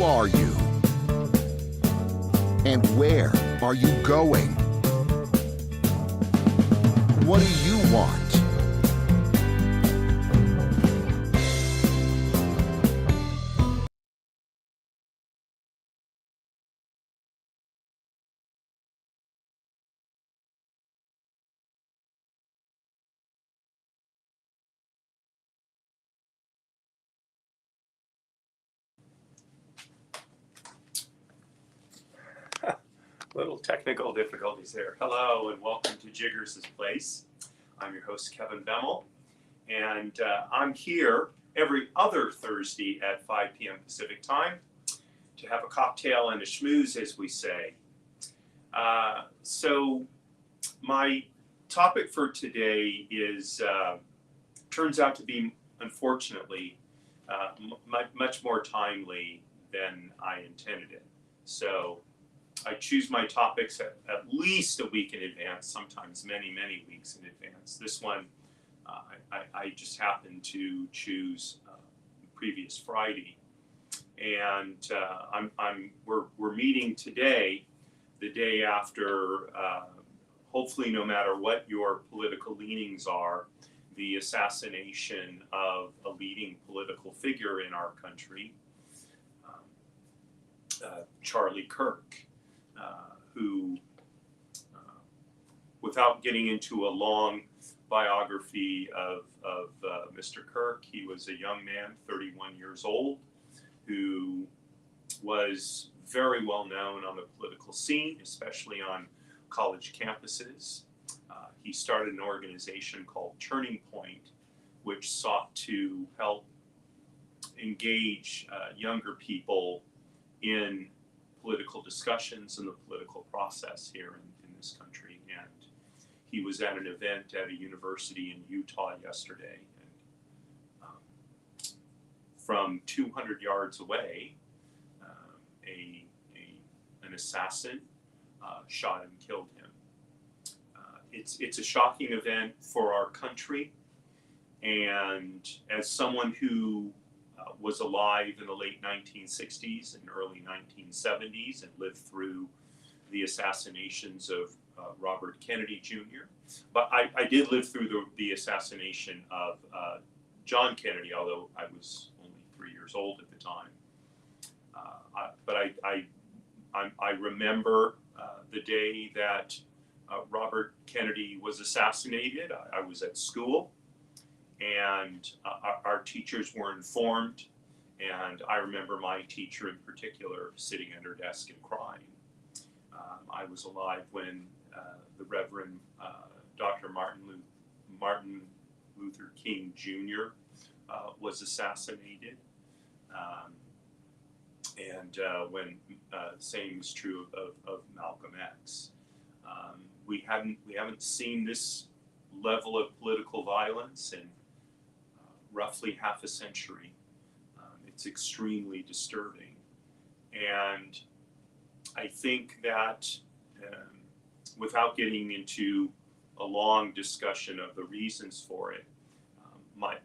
are you? And where are you going? What do you want? Little technical difficulties there. Hello and welcome to Jiggers' Place. I'm your host, Kevin Bemmel, and I'm here every other Thursday at 5 p.m. Pacific time to have a cocktail and a schmooze, as we say. So my topic for today is turns out to be, unfortunately, much more timely than I intended it. So I choose my topics at least a week in advance, sometimes many, many weeks in advance. This one, I just happened to choose previous Friday, and we're meeting today, the day after, hopefully no matter what your political leanings are, the assassination of a leading political figure in our country, Charlie Kirk. Who, without getting into a long biography of Mr. Kirk, he was a young man, 31 years old, who was very well known on the political scene, especially on college campuses. He started an organization called Turning Point, which sought to help engage younger people in political discussions and the political process here in this country. And he was at an event at a university in Utah yesterday. And from 200 yards away, an assassin shot and killed him. It's a shocking event for our country. And as someone who was alive in the late 1960s and early 1970s and lived through the assassinations of Robert Kennedy Jr. But I did live through the assassination of John Kennedy, although I was only 3 years old at the time. But I remember the day that Robert Kennedy was assassinated. I was at school. And our teachers were informed, and I remember my teacher in particular sitting at her desk and crying. I was alive when the Reverend Dr. Martin Luther King Jr. Was assassinated, and when same is true of Malcolm X. We haven't seen this level of political violence in roughly half a century. It's extremely disturbing. And I think that without getting into a long discussion of the reasons for it,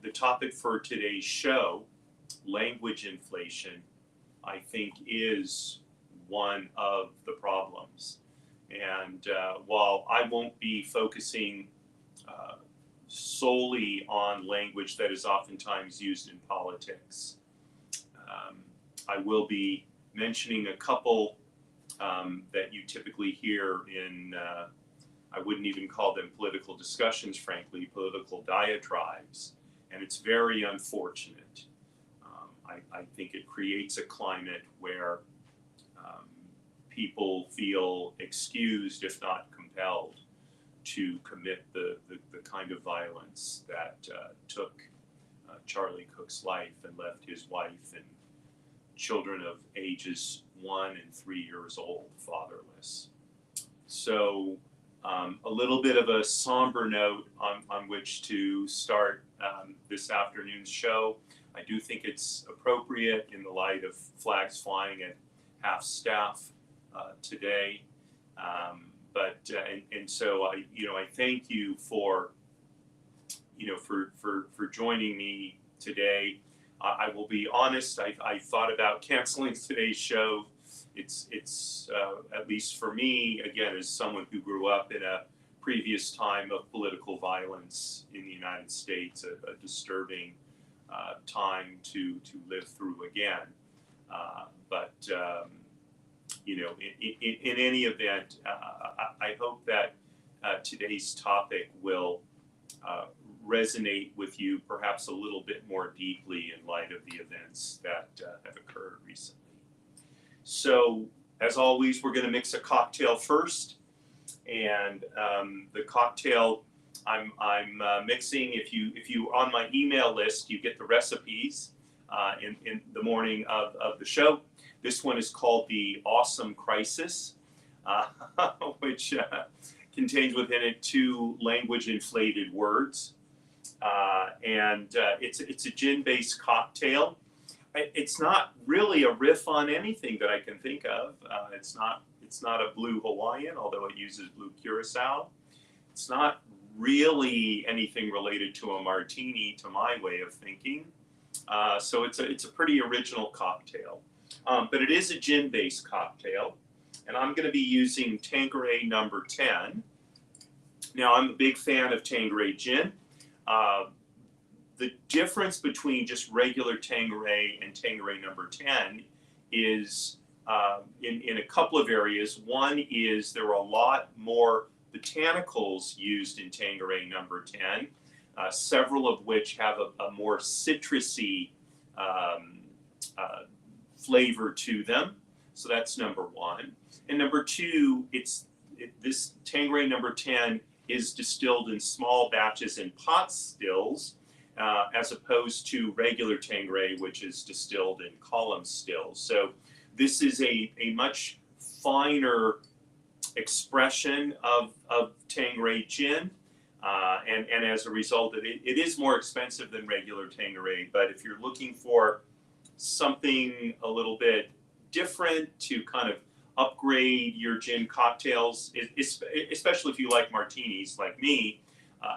the topic for today's show, language inflation, I think is one of the problems. And while I won't be focusing solely on language that is oftentimes used in politics, I will be mentioning a couple that you typically hear in, I wouldn't even call them political discussions, frankly, political diatribes. And it's very unfortunate. I think it creates a climate where people feel excused, if not compelled, to commit the kind of violence that took Charlie Cook's life and left his wife and children of ages 1 and 3 years old fatherless. So a little bit of a somber note on which to start this afternoon's show. I do think it's appropriate in the light of flags flying at half staff today. So I thank you for joining me today. I will be honest, I thought about canceling today's show. It's at least for me, again, as someone who grew up in a previous time of political violence in the United States, a disturbing time to live through again. But you know, in any event, I hope that today's topic will resonate with you perhaps a little bit more deeply in light of the events that have occurred recently. So, as always, we're going to mix a cocktail first, and the cocktail I'm mixing. If you on my email list, you get the recipes in the morning of the show. This one is called the Awesome Crisis, which contains within it 2 language-inflated words, and it's a gin-based cocktail. It's not really a riff on anything that I can think of. It's not a blue Hawaiian, although it uses blue curaçao. It's not really anything related to a martini, to my way of thinking. So it's a pretty original cocktail. But it is a gin-based cocktail, and I'm going to be using Tanqueray number 10. Now, I'm a big fan of Tanqueray gin. The difference between just regular Tanqueray and Tanqueray number 10 is in a couple of areas. One is there are a lot more botanicals used in Tanqueray number 10, several of which have a more citrusy flavor to them. So that's number 1. And number 2, this Tanqueray number 10 is distilled in small batches in pot stills, as opposed to regular Tanqueray, which is distilled in column stills. So this is a much finer expression of Tanqueray gin, and as a result, it is more expensive than regular Tanqueray. But if you're looking for something a little bit different to kind of upgrade your gin cocktails, especially if you like martinis like me,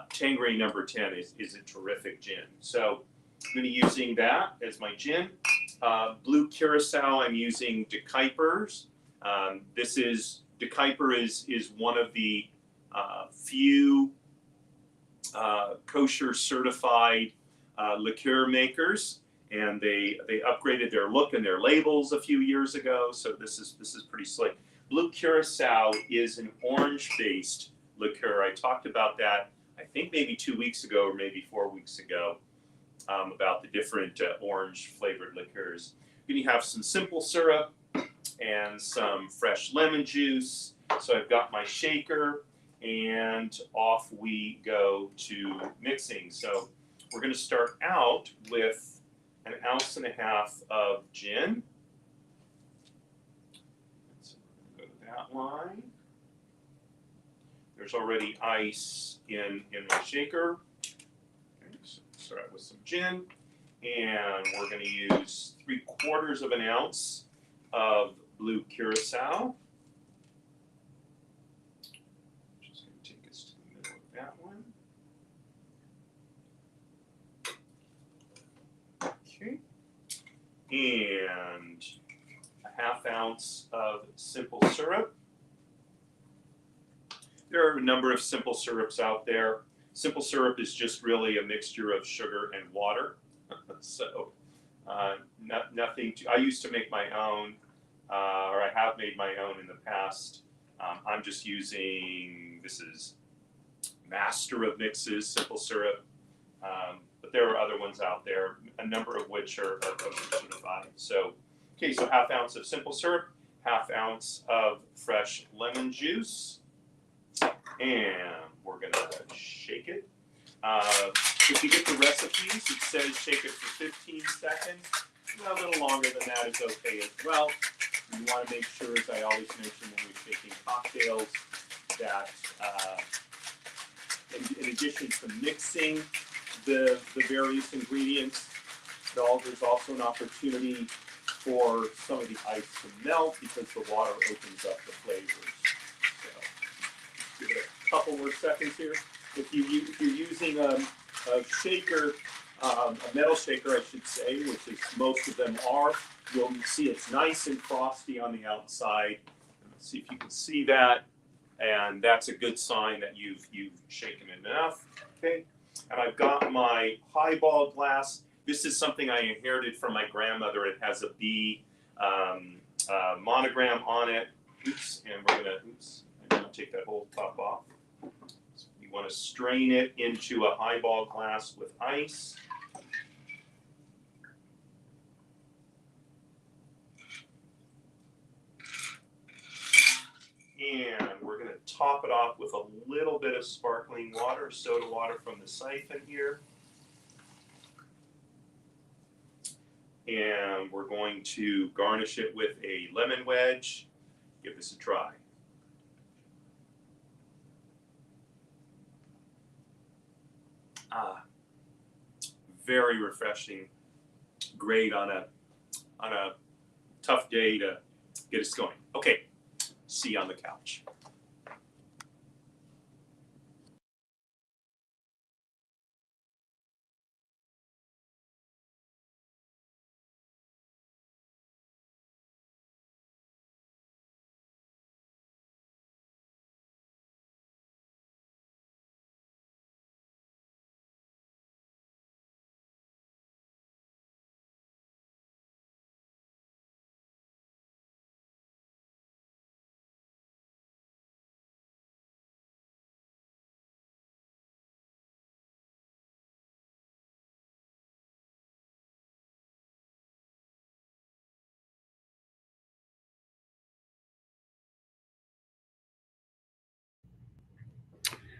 Tanqueray number 10 is a terrific gin. So I'm going to be using that as my gin. Blue Curaçao, I'm using De Kuyper's. De Kuyper is one of the few kosher certified liqueur makers, and they upgraded their look and their labels a few years ago. So this is pretty slick. Blue Curaçao is an orange-based liqueur. I talked about that, I think maybe 2 weeks ago or maybe 4 weeks ago, about the different orange-flavored liqueurs. Then you have some simple syrup and some fresh lemon juice. So I've got my shaker, and off we go to mixing. So we're going to start out with 1.5 ounces of gin. So we're going to go to that line. There's already ice in my shaker. Okay, so start out with some gin, and we're going to use 3/4 ounce of blue curaçao. Just going to take us to the middle of that one. Okay, and 1/2 ounce of simple syrup. There are a number of simple syrups out there. Simple syrup is just really a mixture of sugar and water. So nothing. I used to make my own, or I have made my own in the past. I'm just using, this is Master of Mixes, simple syrup. But there are other ones out there, a number of which are certified. So, okay, so 1/2 ounce of simple syrup, 1/2 ounce of fresh lemon juice, and we're gonna shake it. If you get the recipes, it says shake it for 15 seconds. A little longer than that is okay as well. You want to make sure, as I always mention when we're shaking cocktails, that in addition to mixing the various ingredients, there's also an opportunity for some of the ice to melt because the water opens up the flavors. So give it a couple more seconds here. If you're using a shaker, a metal shaker, I should say, which is most of them are. You'll see it's nice and frosty on the outside. Let's see if you can see that, and that's a good sign that you've shaken it enough. Okay, and I've got my highball glass. This is something I inherited from my grandmother. It has a B monogram on it. Oops, and I'm gonna take that whole top off. So you want to strain it into a highball glass with ice. And we're going to top it off with a little bit of sparkling water, soda water from the siphon here. And we're going to garnish it with a lemon wedge. Give this a try. Very refreshing. Great on a tough day to get us going. Okay, see you on the couch.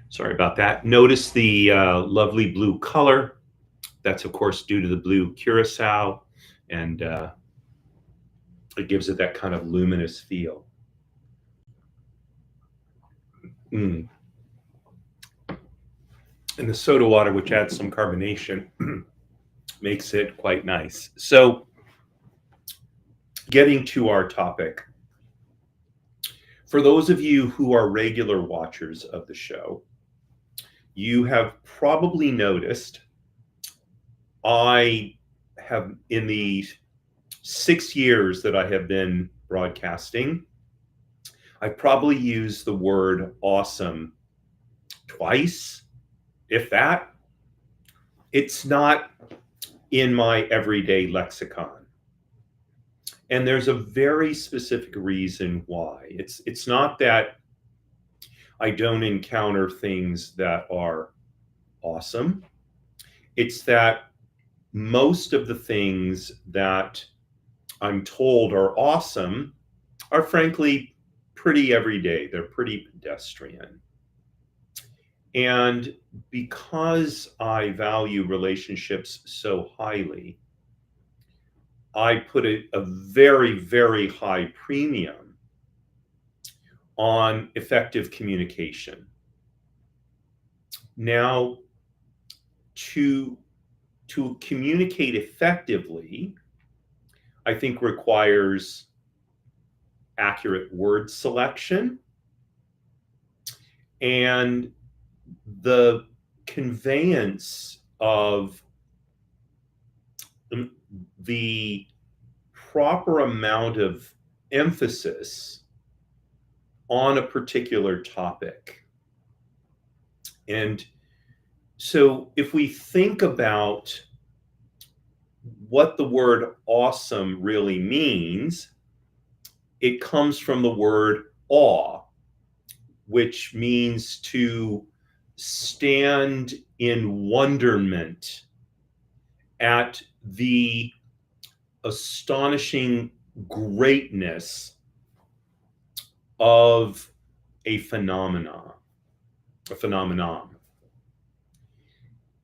Sorry about that. Notice the lovely blue color. That's, of course, due to the blue curaçao, and it gives it that kind of luminous feel. And the soda water, which adds some carbonation, makes it quite nice. So, getting to our topic. For those of you who are regular watchers of the show, you have probably noticed I have, in the 6 years that I have been broadcasting, I probably used the word awesome twice, if that. It's not in my everyday lexicon. And there's a very specific reason why. It's not that I don't encounter things that are awesome. It's that most of the things that I'm told are awesome are frankly pretty everyday. They're pretty pedestrian. And because I value relationships so highly, I put a very, very high premium on effective communication. Now, to communicate effectively, I think requires accurate word selection and the conveyance of the proper amount of emphasis on a particular topic. And so if we think about what the word awesome really means, it comes from the word awe, which means to stand in wonderment at the astonishing greatness of a phenomenon.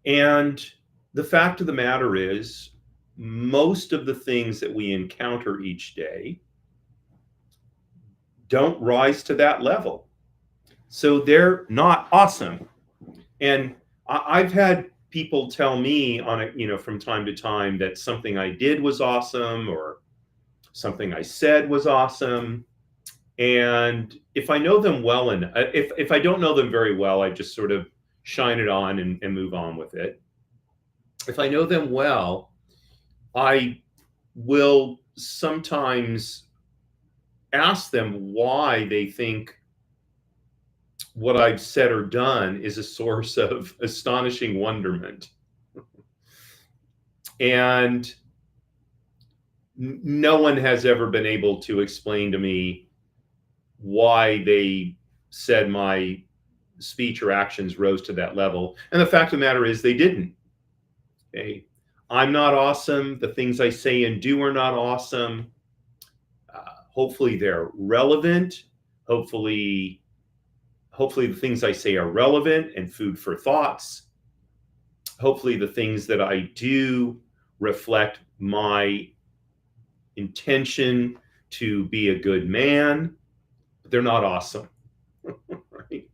And the fact of the matter is, most of the things that we encounter each day don't rise to that level. So they're not awesome. And I've had people tell me on it, from time to time that something I did was awesome or something I said was awesome. And if I know them well, and if I don't know them very well, I just sort of shine it on and move on with it. if I know them well, I will sometimes ask them why they think what I've said or done is a source of astonishing wonderment. And no one has ever been able to explain to me why they said my speech or actions rose to that level. And the fact of the matter is they didn't. Okay. I'm not awesome. The things I say and do are not awesome. Hopefully they're relevant. Hopefully the things I say are relevant and food for thoughts. Hopefully the things that I do reflect my intention to be a good man, but they're not awesome. Right?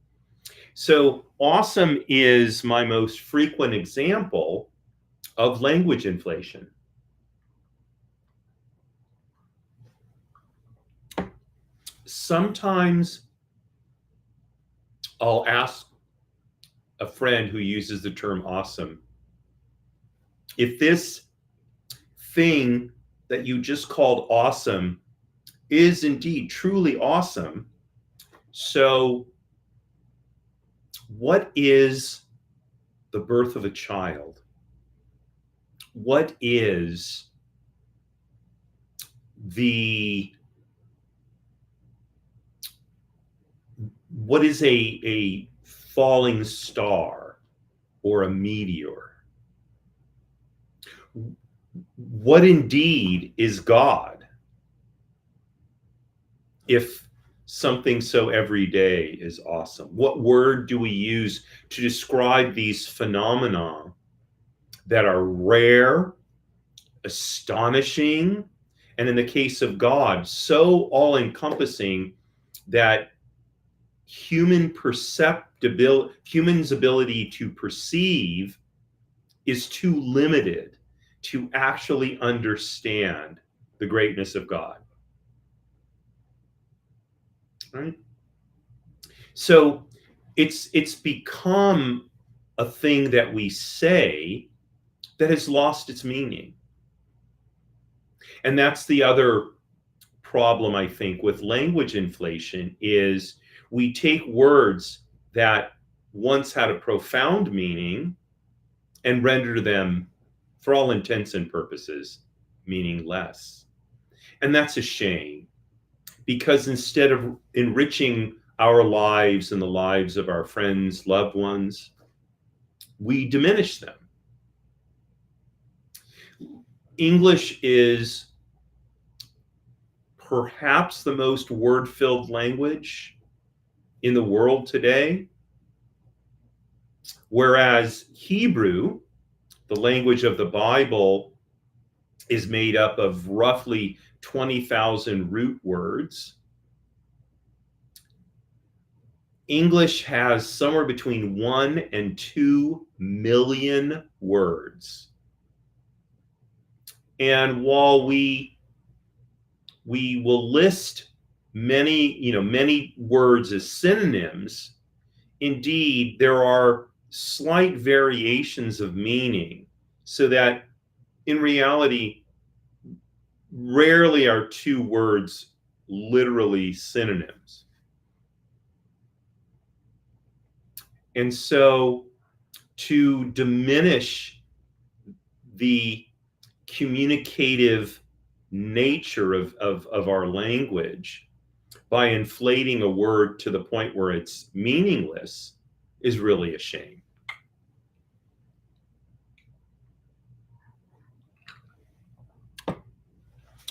So awesome is my most frequent example of language inflation. Sometimes I'll ask a friend who uses the term awesome, if this thing that you just called awesome is indeed truly awesome, so what is the birth of a child? What is a falling star or a meteor? What indeed is God if something so everyday is awesome? What word do we use to describe these phenomena that are rare, astonishing, and in the case of God, so all-encompassing that humans' ability to perceive is too limited to actually understand the greatness of God. Right? So it's become a thing that we say that has lost its meaning. And that's the other problem, I think, with language inflation is we take words that once had a profound meaning and render them, for all intents and purposes, meaningless. And that's a shame, because instead of enriching our lives and the lives of our friends, loved ones, we diminish them. English is perhaps the most word-filled language in the world today, whereas Hebrew, the language of the Bible, is made up of roughly 20,000 root words. English has somewhere between 1 and 2 million words. And while we will list many words as synonyms, indeed there are slight variations of meaning, so that in reality rarely are two words literally synonyms. And so to diminish the communicative nature of our language by inflating a word to the point where it's meaningless is really a shame.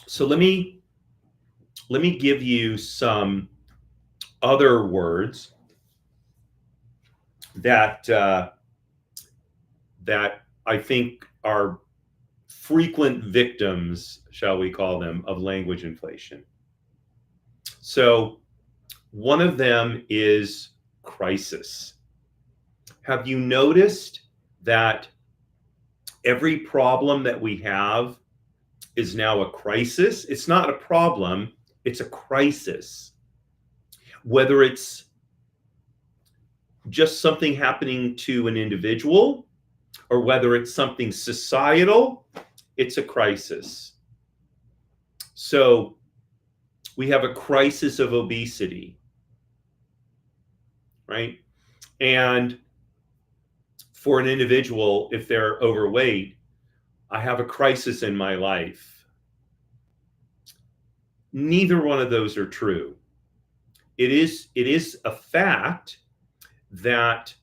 So let me give you some other words that I think are frequent victims, shall we call them, of language inflation. So one of them is crisis. Have you noticed that every problem that we have is now a crisis? It's not a problem, it's a crisis. Whether it's just something happening to an individual, or whether it's something societal, it's a crisis. So we have a crisis of obesity, right? And for an individual, if they're overweight, I have a crisis in my life. Neither one of those are true. It is a fact that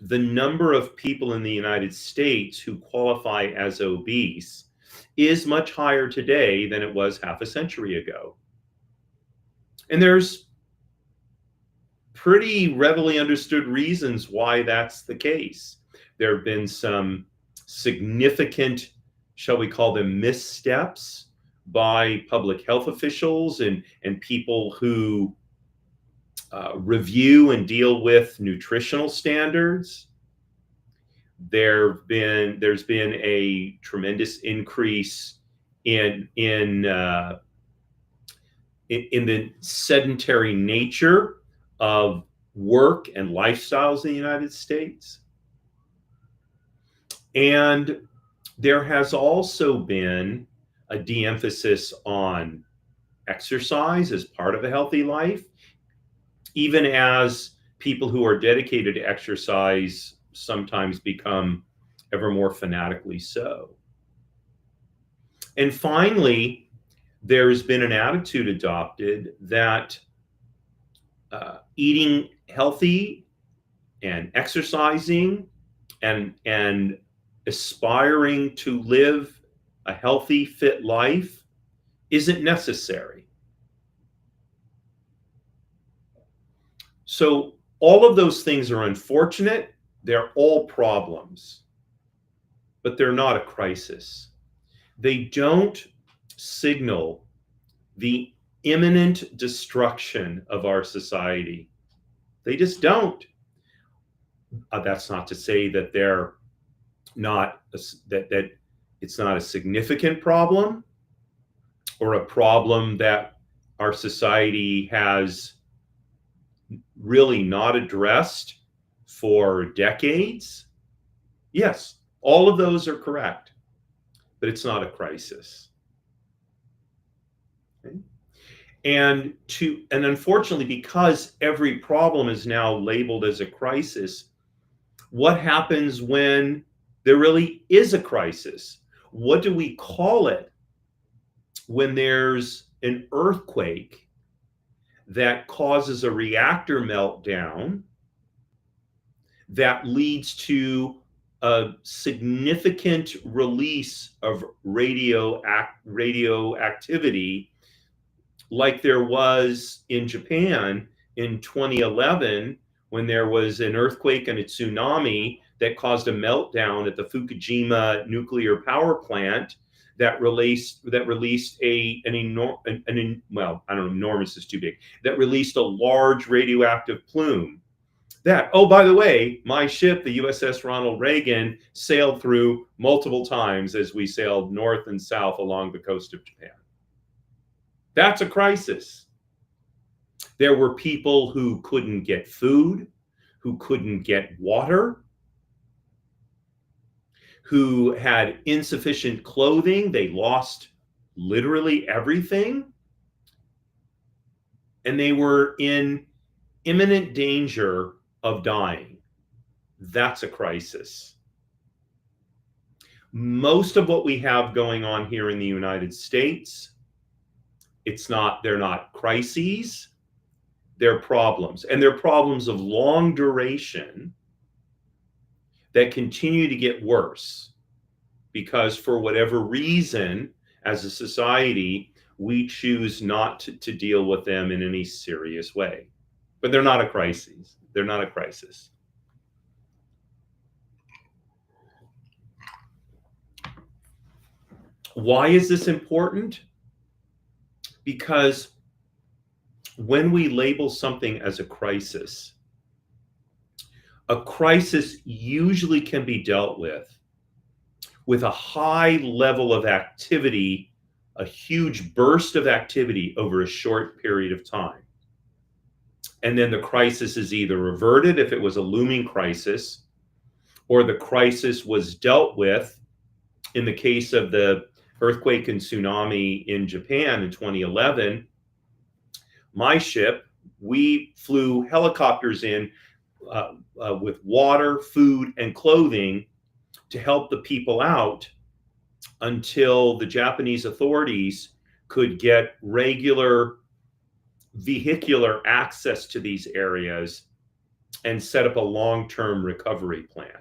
the number of people in the United States who qualify as obese is much higher today than it was half a century ago. And there's pretty readily understood reasons why that's the case. There have been some significant, shall we call them, missteps by public health officials and people who review and deal with nutritional standards. There's been a tremendous increase in the sedentary nature of work and lifestyles in the United States. And there has also been a de-emphasis on exercise as part of a healthy life, even as people who are dedicated to exercise sometimes become ever more fanatically so. And finally, there's been an attitude adopted that eating healthy and exercising and aspiring to live a healthy, fit life isn't necessary. So all of those things are unfortunate. They're all problems, but they're not a crisis. They don't signal the imminent destruction of our society. They just don't. That's not to say that they're not that it's not a significant problem or a problem that our society has really not addressed for decades. Yes, all of those are correct, but it's not a crisis. Okay? And unfortunately, because every problem is now labeled as a crisis, what happens when there really is a crisis? What do we call it when there's an earthquake that causes a reactor meltdown that leads to a significant release of radioactivity, like there was in Japan in 2011 when there was an earthquake and a tsunami that caused a meltdown at the Fukushima nuclear power plant that released enormous is too big, that released a large radioactive plume that, oh, by the way, my ship, the USS Ronald Reagan, sailed through multiple times as we sailed north and south along the coast of Japan. That's a crisis. There were people who couldn't get food, who couldn't get water, who had insufficient clothing. They lost literally everything. And they were in imminent danger of dying. That's a crisis. Most of what we have going on here in the United States, they're not crises, they're problems. And they're problems of long duration that continue to get worse because for whatever reason, as a society, we choose not to deal with them in any serious way. But they're not a crisis. They're not a crisis. Why is this important? Because when we label something as a crisis usually can be dealt with a high level of activity, a huge burst of activity over a short period of time. And then the crisis is either reverted if it was a looming crisis, or the crisis was dealt with. In the case of the earthquake and tsunami in Japan in 2011, my ship, we flew helicopters in with water, food, and clothing to help the people out until the Japanese authorities could get regular vehicular access to these areas and set up a long-term recovery plan.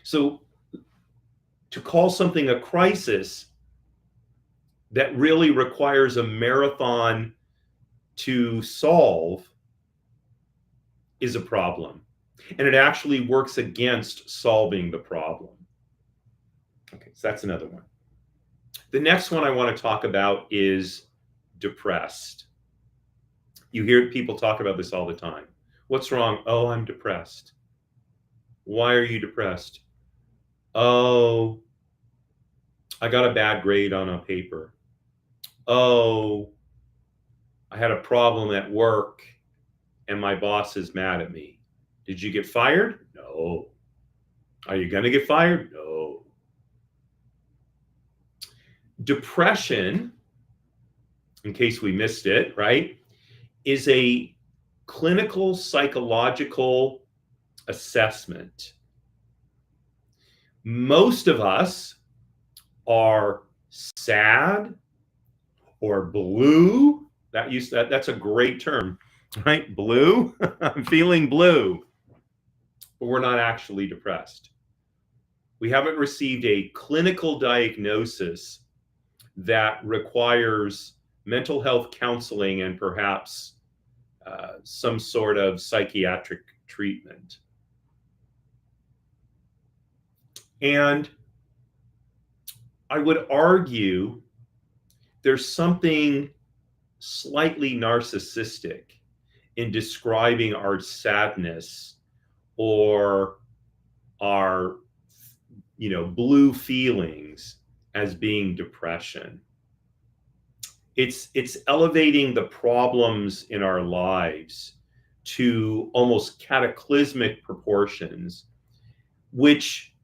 So to call something a crisis that really requires a marathon to solve is a problem. And it actually works against solving the problem. Okay, so that's another one. The next one I want to talk about is depressed. You hear people talk about this all the time. What's wrong? Oh, I'm depressed. Why are you depressed? Oh, I got a bad grade on a paper. Oh, I had a problem at work and my boss is mad at me. Did you get fired? No. Are you going to get fired? No. Depression, in case we missed it, right, is a clinical psychological assessment. Most of us are sad or blue. That's a great term, right? Blue. I'm feeling blue. But we're not actually depressed. We haven't received a clinical diagnosis that requires mental health counseling and perhaps some sort of psychiatric treatment. And I would argue there's something slightly narcissistic in describing our sadness or our, blue feelings as being depression. It's elevating the problems in our lives to almost cataclysmic proportions, which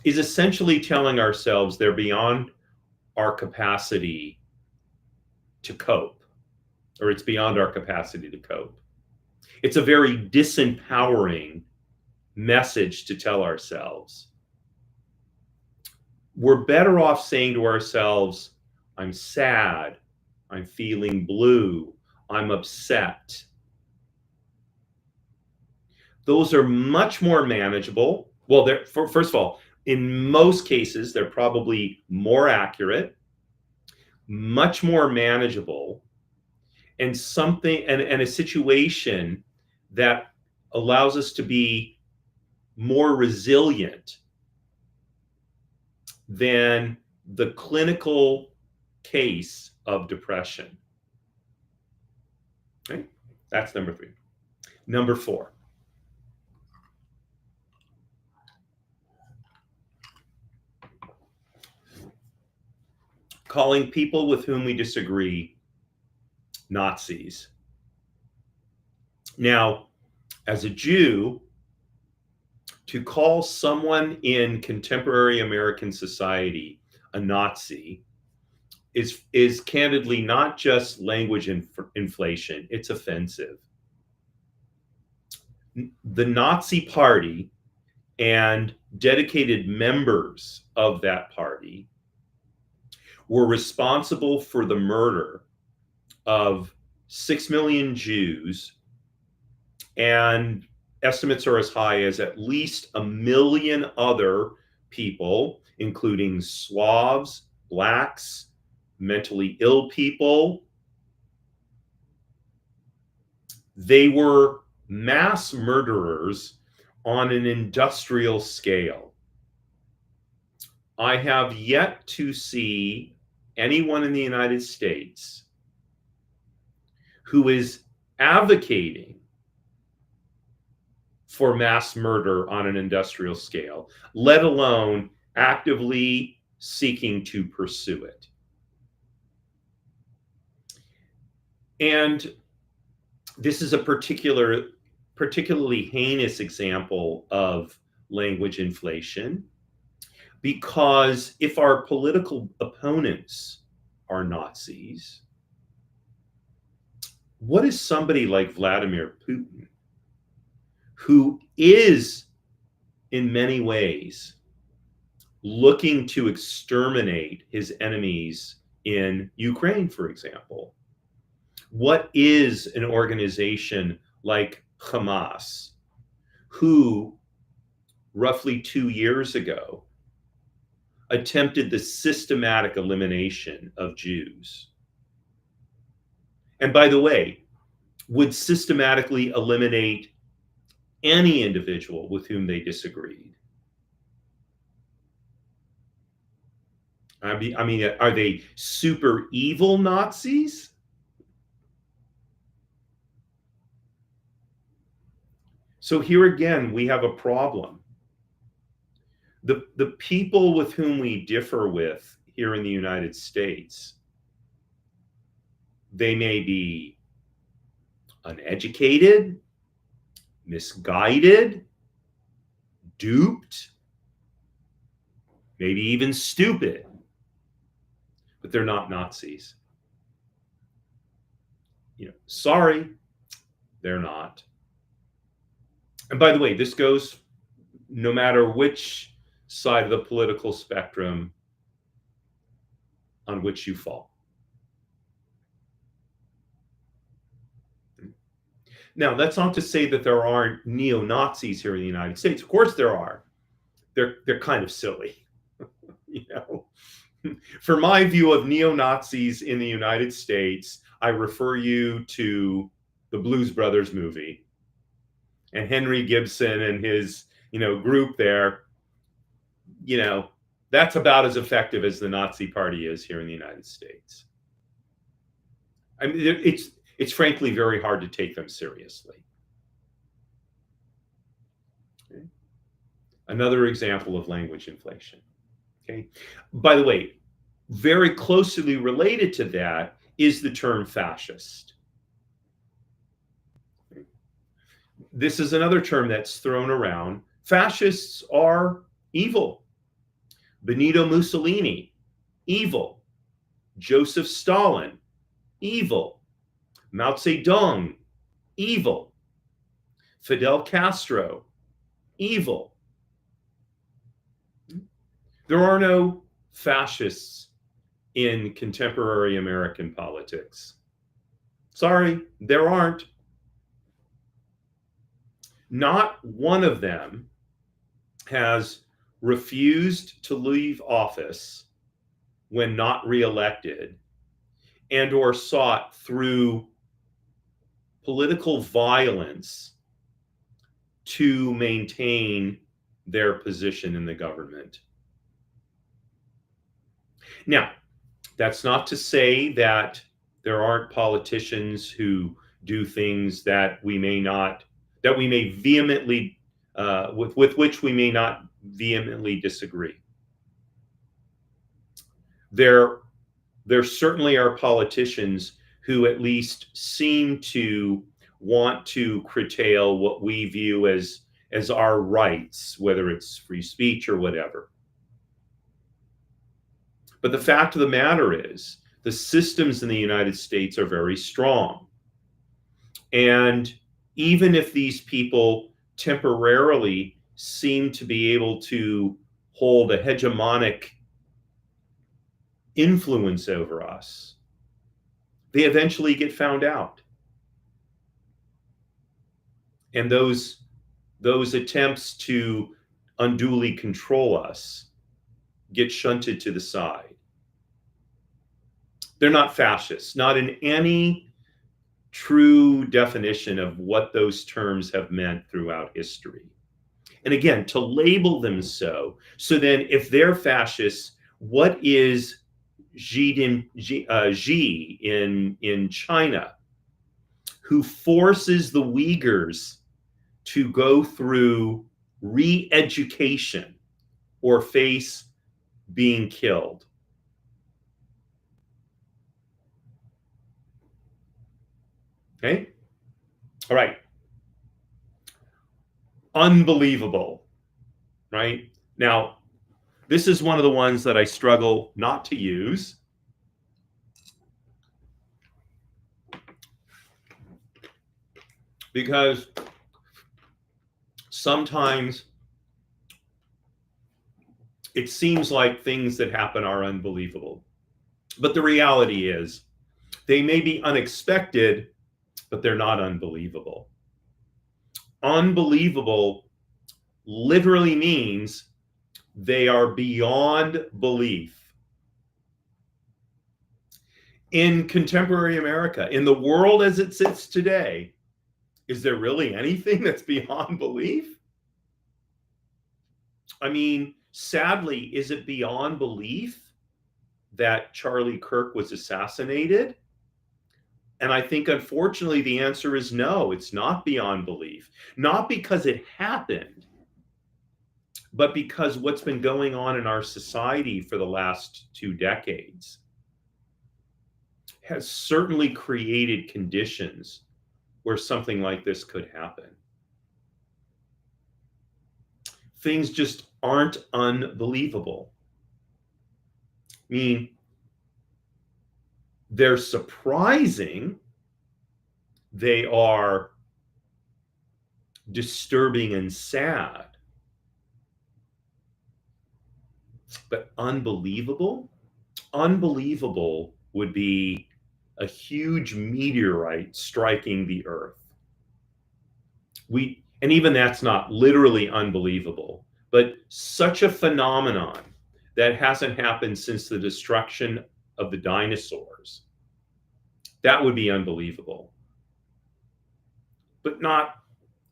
is essentially telling ourselves they're beyond our capacity to cope, or it's beyond our capacity to cope. It's a very disempowering message to tell ourselves. We're better off saying to ourselves, I'm sad, I'm feeling blue, I'm upset. Those are much more manageable. Well, first of all, in most cases, they're probably more accurate, much more manageable, and a situation that allows us to be more resilient than the clinical case of depression. Okay, that's number 3. Number 4. Calling people with whom we disagree Nazis. Now, as a Jew, to call someone in contemporary American society a Nazi is candidly not just language inflation, it's offensive. The Nazi Party and dedicated members of that party were responsible for the murder of 6 million Jews, and estimates are as high as at least 1 million other people, including Slavs, blacks, mentally ill people. They were mass murderers on an industrial scale. I have yet to see anyone in the United States who is advocating for mass murder on an industrial scale, let alone actively seeking to pursue it. And this is a particular particularly heinous example of language inflation, because if our political opponents are Nazis, what is somebody like Vladimir Putin, who is in many ways looking to exterminate his enemies in Ukraine, for example? What is an organization like Hamas, who roughly 2 years ago attempted the systematic elimination of Jews? And by the way, would systematically eliminate any individual with whom they disagreed. I mean, are they super evil Nazis? So here again, we have a problem. The people with whom we differ with here in the United States, they may be uneducated, misguided, duped, maybe even stupid, but they're not Nazis. Sorry, they're not. And by the way, this goes no matter which side of the political spectrum on which you fall. Now, that's not to say that there aren't neo-Nazis here in the United States. Of course there are. They're kind of silly. For my view of neo-Nazis in the United States, I refer you to the Blues Brothers movie. And Henry Gibson and his, group there, that's about as effective as the Nazi Party is here in the United States. I mean, it's frankly very hard to take them seriously. Okay. Another example of language inflation. Okay. By the way, very closely related to that is the term fascist. This is another term that's thrown around. Fascists are evil. Benito Mussolini, evil. Joseph Stalin, evil. Mao Zedong, evil. Fidel Castro, evil. There are no fascists in contemporary American politics. Sorry, there aren't. Not one of them has refused to leave office when not reelected and or sought through political violence to maintain their position in the government. Now, that's not to say that there aren't politicians who do things that we may vehemently, with which we may not vehemently disagree. There certainly are politicians who at least seem to want to curtail what we view as our rights, whether it's free speech or whatever. But the fact of the matter is, the systems in the United States are very strong. And even if these people temporarily seem to be able to hold a hegemonic influence over us, they eventually get found out. And those attempts to unduly control us get shunted to the side. They're not fascists, not in any true definition of what those terms have meant throughout history. And again, to label them so then if they're fascists, what is Xi in China, who forces the Uyghurs to go through re-education or face being killed? Okay. All right. unbelievable, right? Now, this is one of the ones that I struggle not to use because sometimes it seems like things that happen are unbelievable. But the reality is they may be unexpected, but they're not unbelievable. Unbelievable literally means they are beyond belief. In contemporary America, in the world as it sits today, is there really anything that's beyond belief? I mean, sadly, is it beyond belief that Charlie Kirk was assassinated? And I think, unfortunately, the answer is no, it's not beyond belief. Not because it happened, but because what's been going on in our society for the last 2 decades has certainly created conditions where something like this could happen. Things just aren't unbelievable. I mean, they're surprising, they are disturbing and sad, but unbelievable? Unbelievable would be a huge meteorite striking the earth. And even that's not literally unbelievable, but such a phenomenon that hasn't happened since the destruction of the dinosaurs. That would be unbelievable. But not,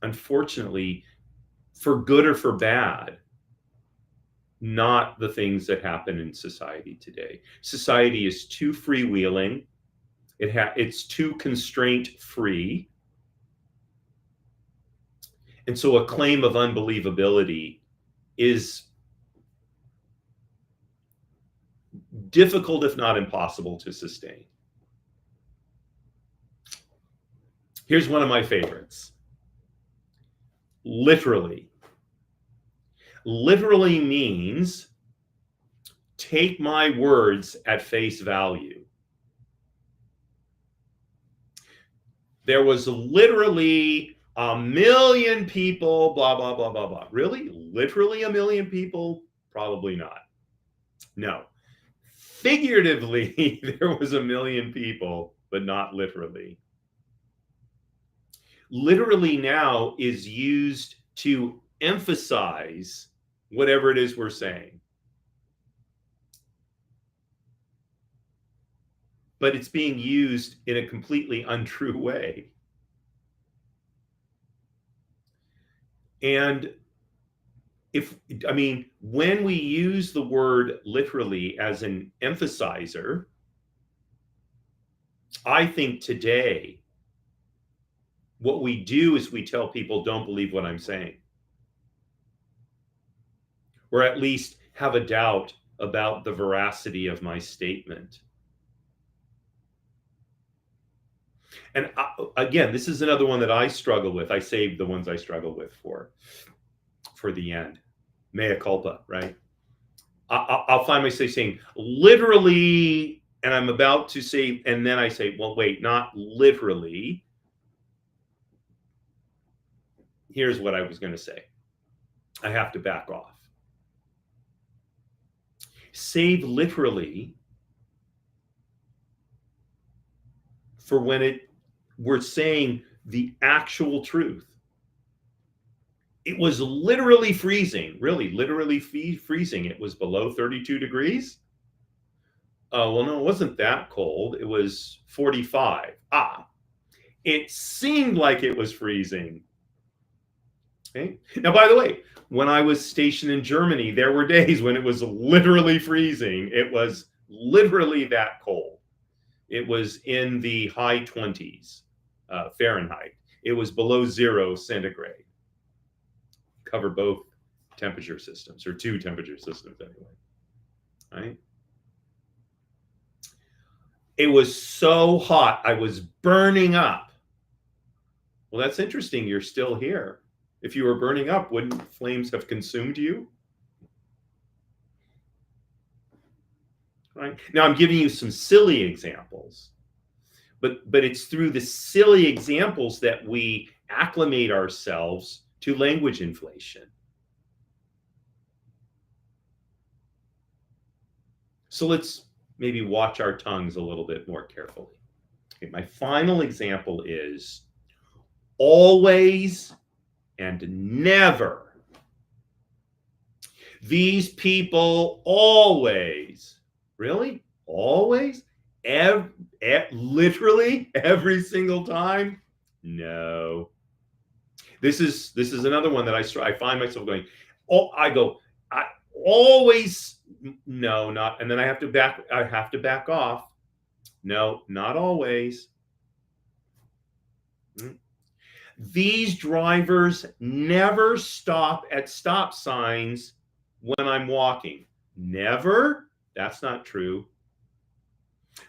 unfortunately, for good or for bad, not the things that happen in society today. Society is too freewheeling. It's too constraint free. And so a claim of unbelievability is difficult, if not impossible, to sustain. Here's one of my favorites. Literally. Literally means take my words at face value. There was literally 1 million people, blah, blah, blah, blah, blah. Really? Literally 1 million people? Probably not. No. Figuratively, there was 1 million people, but not literally. Literally now is used to emphasize whatever it is we're saying. But it's being used in a completely untrue way. And when we use the word literally as an emphasizer, I think today, what we do is we tell people, don't believe what I'm saying. Or at least have a doubt about the veracity of my statement. And again, this is another one that I struggle with. I saved the ones I struggle with for the end. Mea culpa, right? I'll find myself saying literally, and I'm about to say, and then I say, well, wait, not literally. Here's what I was going to say. I have to back off. Save literally for when we're saying the actual truth. It was literally freezing, really, literally freezing. It was below 32 degrees. Oh, well, no, it wasn't that cold. It was 45. It seemed like it was freezing. Okay. Now, by the way, when I was stationed in Germany, there were days when it was literally freezing. It was literally that cold. It was in the high 20s Fahrenheit. It was below 0 centigrade. Cover both temperature systems, or 2 temperature systems anyway. Right? It was so hot, I was burning up. Well, that's interesting. You're still here. If you were burning up, wouldn't flames have consumed you? Right? Now I'm giving you some silly examples, but it's through the silly examples that we acclimate ourselves to language inflation. So let's maybe watch our tongues a little bit more carefully. Okay, my final example is always and never. These people always. Really? Always? Literally every single time? No. This is another one that I find myself going, I always, no, not, and then I have to back off. No, not always. These drivers never stop at stop signs when I'm walking. Never? That's not true.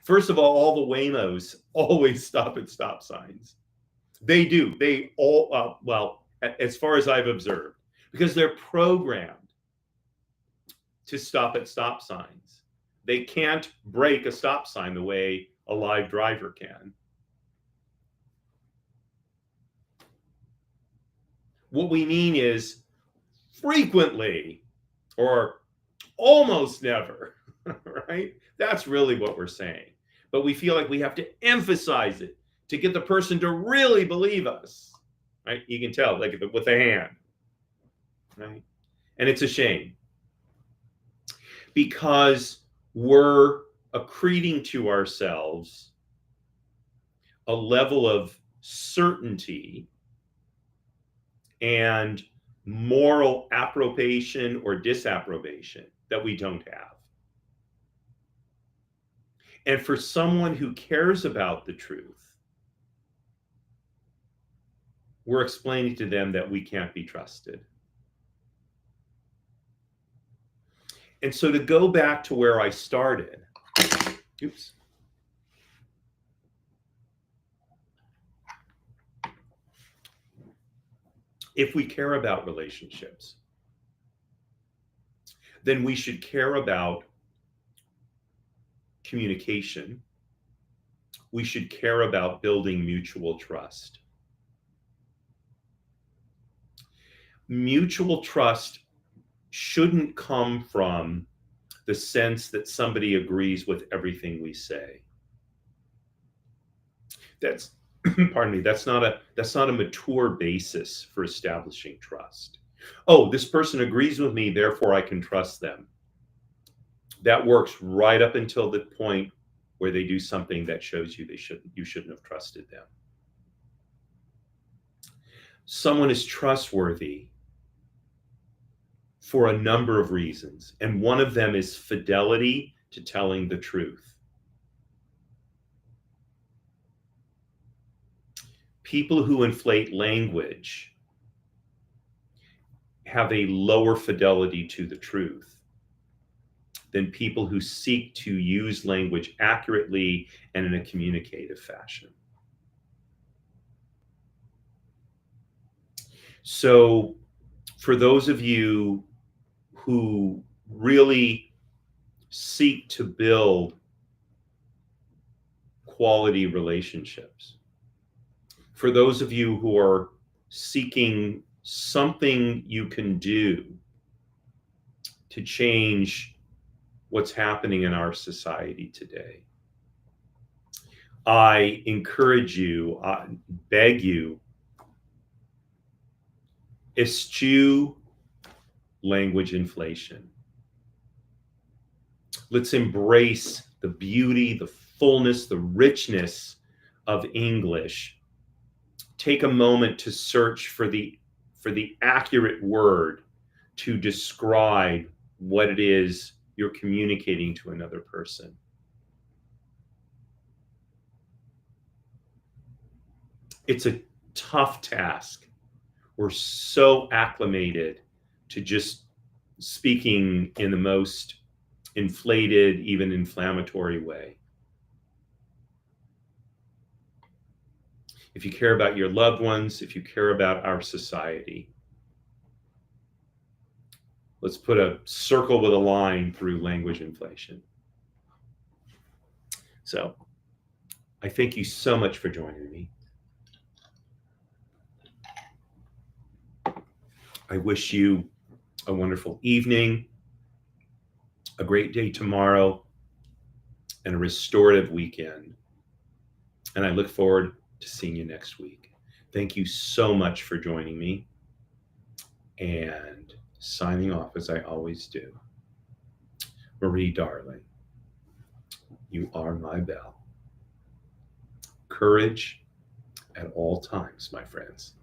First of all the Waymos always stop at stop signs. They do. They all, well, as far as I've observed, because they're programmed to stop at stop signs. They can't break a stop sign the way a live driver can. What we mean is frequently or almost never, right? That's really what we're saying. But we feel like we have to emphasize it to get the person to really believe us, right? You can tell, like with a hand, right? And it's a shame because we're accreting to ourselves a level of certainty and moral approbation or disapprobation that we don't have. And for someone who cares about the truth, we're explaining to them that we can't be trusted. And so to go back to where I started, oops. If we care about relationships, then we should care about communication. We should care about building mutual trust. Mutual trust shouldn't come from the sense that somebody agrees with everything we say. That's pardon me, that's not a mature basis for establishing trust. Oh, this person agrees with me, therefore I can trust them. That works right up until the point where they do something that shows you you shouldn't have trusted them. Someone is trustworthy for a number of reasons, and one of them is fidelity to telling the truth. People who inflate language have a lower fidelity to the truth than people who seek to use language accurately and in a communicative fashion. So for those of you who really seek to build quality relationships, for those of you who are seeking something you can do to change what's happening in our society today, I encourage you, beg you, eschew language inflation. Let's embrace the beauty, the fullness, the richness of English. Take a moment to search for the accurate word to describe what it is you're communicating to another person. It's a tough task. We're so acclimated to just speaking in the most inflated, even inflammatory way. If you care about your loved ones, if you care about our society, Let's put a circle with a line through language inflation. So I thank you so much for joining me. I wish you a wonderful evening, a great day tomorrow, and a restorative weekend. And I look forward to seeing you next week. Thank you so much for joining me. And signing off as I always do. Marie, darling, you are my belle. Courage at all times, my friends.